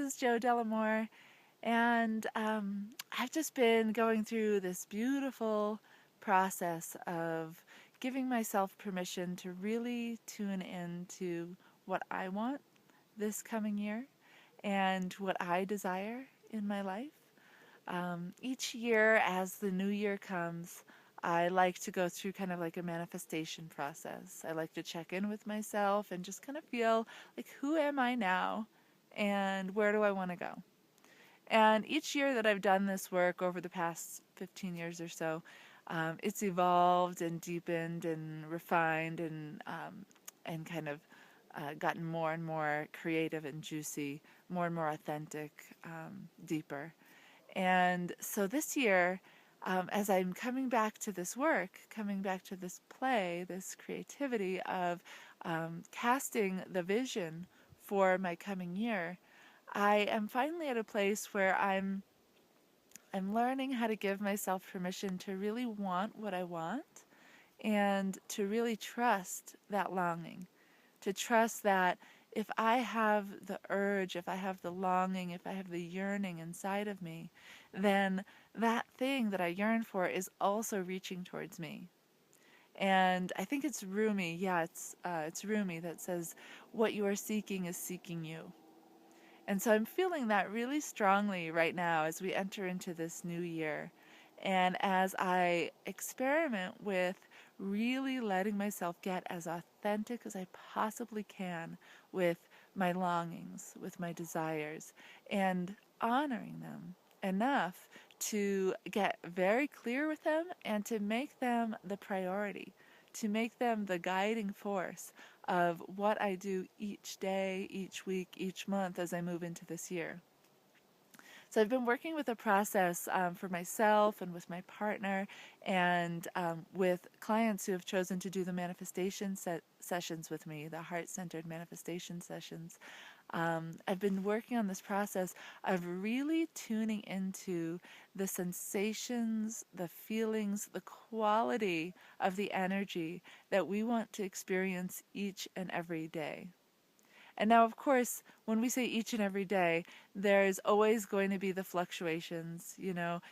is Joe Delamore, and I've just been going through this beautiful process of giving myself permission to really tune into what I want this coming year and what I desire in my life. Each year, as the new year comes, I like to go through kind of like a manifestation process. I like to check in with myself and just kind of feel like, who am I now and where do I want to go? And each year that I've done this work over the past 15 years or so, it's evolved and deepened and refined and kind of gotten more and more creative and juicy, more and more authentic, deeper. And so this year, as I'm coming back to this work, coming back to this play, this creativity of casting the vision for my coming year, I am finally at a place where I'm learning how to give myself permission to really want what I want and to really trust that longing, to trust that if I have the urge, if I have the longing, if I have the yearning inside of me, then that thing that I yearn for is also reaching towards me. And I think it's Rumi, yeah, it's Rumi that says, "What you are seeking is seeking you." And so I'm feeling that really strongly right now as we enter into this new year. And as I experiment with really letting myself get as authentic as I possibly can with my longings, with my desires, and honoring them enough to get very clear with them and to make them the priority, to make them the guiding force of what I do each day, each week, each month as I move into this year. So I've been working with a process for myself and with my partner and with clients who have chosen to do the manifestation sessions with me, the heart-centered manifestation sessions. I've been working on this process of really tuning into the sensations, the feelings, the quality of the energy that we want to experience each and every day. And now, of course, when we say each and every day, there's always going to be the fluctuations.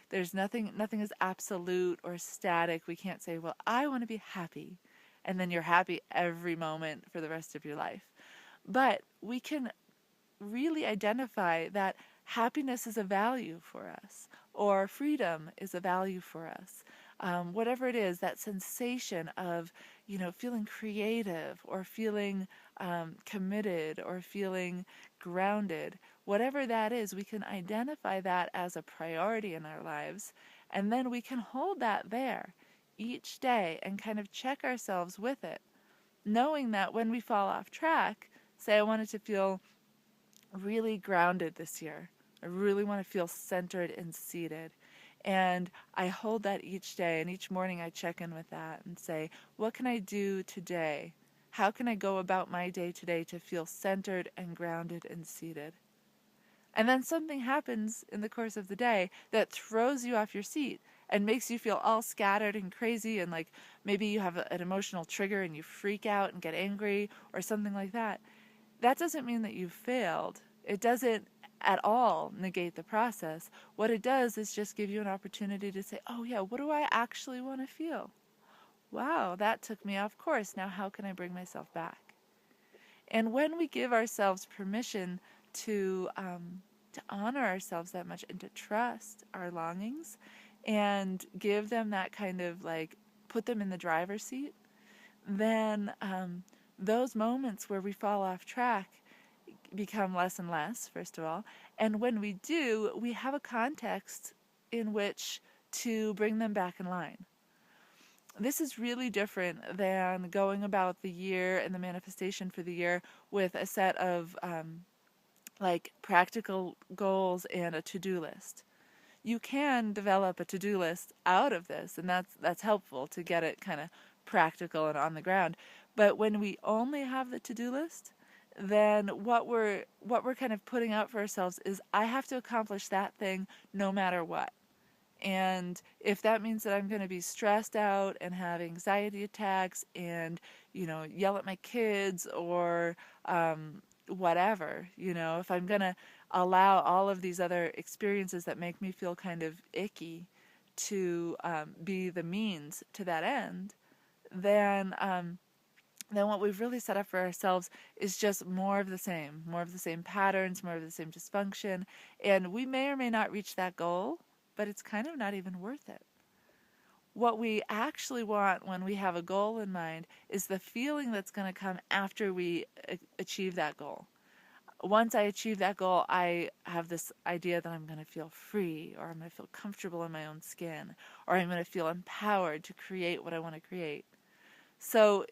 There's nothing is absolute or static. We can't say, well, I want to be happy, and then you're happy every moment for the rest of your life. But we can really identify that happiness is a value for us, or freedom is a value for us. Whatever it is, that sensation of, feeling creative or feeling committed or feeling grounded, whatever that is, we can identify that as a priority in our lives, and then we can hold that there each day and kind of check ourselves with it, knowing that when we fall off track, say I wanted to feel really grounded this year. I really want to feel centered and seated. And I hold that each day, and each morning I check in with that and say, what can I do today? How can I go about my day today to feel centered and grounded and seated? And then something happens in the course of the day that throws you off your seat and makes you feel all scattered and crazy, and like maybe you have an emotional trigger and you freak out and get angry or something like that. That doesn't mean that you've failed. It doesn't at all negate the process. What it does is just give you an opportunity to say, oh yeah, what do I actually want to feel? Wow, that took me off course. Now how can I bring myself back? And when we give ourselves permission to honor ourselves that much and to trust our longings and give them that kind of like put them in the driver's seat, then those moments where we fall off track become less and less, first of all. And when we do, we have a context in which to bring them back in line. This is really different than going about the year and the manifestation for the year with a set of like practical goals and a to-do list. You can develop a to-do list out of this, and that's helpful to get it kind of practical and on the ground. But when we only have the to-do list, then what we're kind of putting out for ourselves is I have to accomplish that thing no matter what. And if that means that I'm going to be stressed out and have anxiety attacks and, yell at my kids or whatever, if I'm going to allow all of these other experiences that make me feel kind of icky to be the means to that end, then what we've really set up for ourselves is just more of the same patterns, more of the same dysfunction, and we may or may not reach that goal, but it's kind of not even worth it. What we actually want when we have a goal in mind is the feeling that's going to come after we achieve that goal. Once I achieve that goal, I have this idea that I'm going to feel free, or I'm going to feel comfortable in my own skin, or I'm going to feel empowered to create what I want to create. So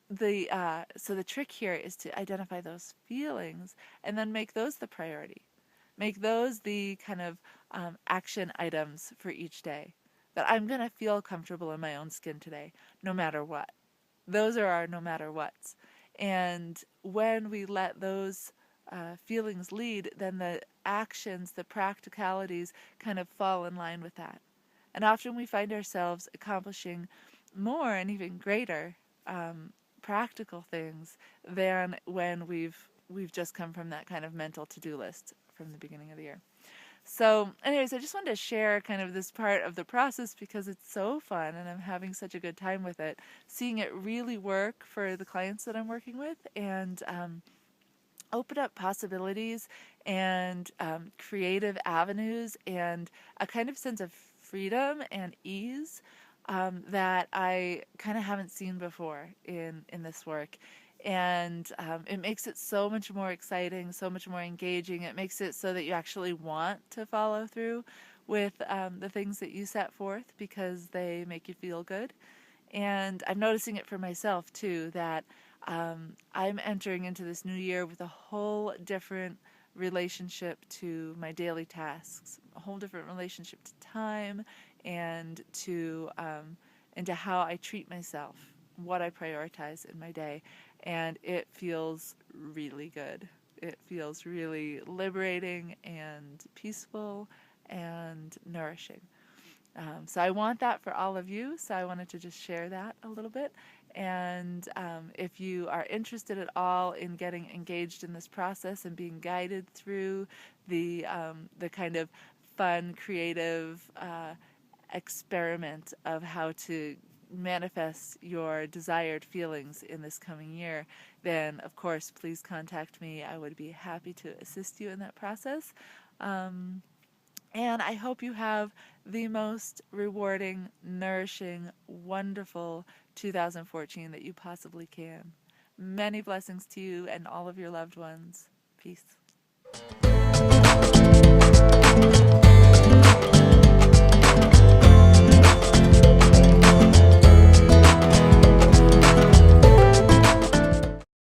the trick here is to identify those feelings and then make those the priority. Make those the kind of action items for each day. That I'm going to feel comfortable in my own skin today, no matter what. Those are our no matter whats. And when we let those feelings lead, then the actions, the practicalities kind of fall in line with that. And often we find ourselves accomplishing more and even greater practical things than when we've just come from that kind of mental to-do list from the beginning of the year. So anyways, I just wanted to share kind of this part of the process because it's so fun and I'm having such a good time with it, seeing it really work for the clients that I'm working with, and open up possibilities and creative avenues and a kind of sense of freedom and ease that I kind of haven't seen before in this work. And it makes it so much more exciting, so much more engaging. It makes it so that you actually want to follow through with the things that you set forth because they make you feel good. And I'm noticing it for myself too, that I'm entering into this new year with a whole different relationship to my daily tasks, a whole different relationship to time, and to how I treat myself, what I prioritize in my day, and it feels really good. It feels really liberating and peaceful and nourishing. So I want that for all of you, so I wanted to just share that a little bit. And if you are interested at all in getting engaged in this process and being guided through the kind of fun, creative experiment of how to manifest your desired feelings in this coming year, then of course please contact me. I would be happy to assist you in that process. And I hope you have the most rewarding, nourishing, wonderful 2014 that you possibly can. Many blessings to you and all of your loved ones. Peace.